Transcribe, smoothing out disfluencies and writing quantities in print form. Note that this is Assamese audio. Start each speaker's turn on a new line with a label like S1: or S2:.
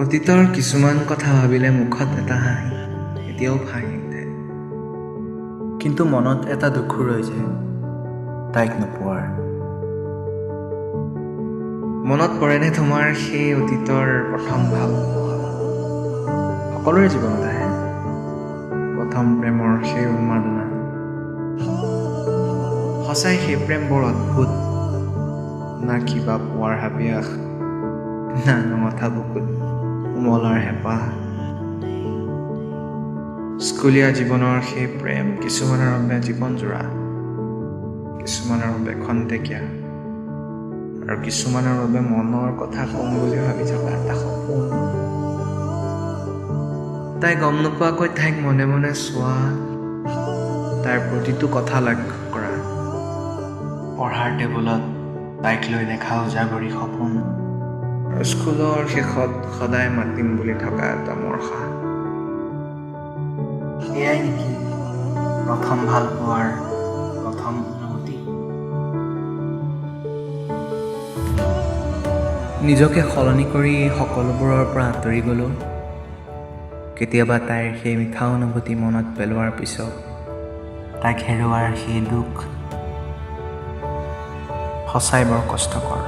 S1: অতীতৰ কিছুমান কথা ভাবিলে মুখত এটা হাঁহি এতিয়াও ভাঙি উঠে,
S2: কিন্তু মনত এটা দুখ ৰৈ যায় তাইক নোপোৱাৰ।
S1: মনত পৰেনে তোমাৰ সেই অতীতৰ প্ৰথম ভাল? সকলোৰে জীৱনত আহে প্ৰথম প্ৰেমৰ সেই উন্মাদনা। সঁচাই সেই প্ৰেম বৰ অদ্ভুত, না কিবা পোৱাৰ হাবিয়াস, না নমথা বুকুত কোমলৰ হেঁপাহ। স্কুলীয়া জীৱনৰ সেই প্ৰেম কিছুমানৰ বাবে জীৱনজোৰা, কিছুমানৰ বাবে খন্তেকীয়া, আৰু কিছুমানৰ বাবে মনৰ কথা কম বুলি ভাবি থকা এটা সপোন। তাই গম নোপোৱাকৈ তাইক মনে মনে চোৱা, তাইৰ প্ৰতিটো কথা লক্ষ্য কৰা, পঢ়াৰ টেবুলত তাইক লৈ দেখা উজাগৰি সপোন, আৰু স্কুলৰ শেষত সদায় মাতিম বুলি থকা এটা মৰ্ষা।
S2: এয়াই নেকি প্ৰথম ভাল পোৱাৰ প্ৰথম অনুভূতি? নিজকে সলনি কৰি সকলোবোৰৰ পৰা আঁতৰি গ'লোঁ। কেতিয়াবা তাইৰ সেই মিঠা অনুভূতি মনত পেলোৱাৰ পিছত তাইক হেৰুৱাৰ সেই দুখ সঁচাই বৰ কষ্টকৰ।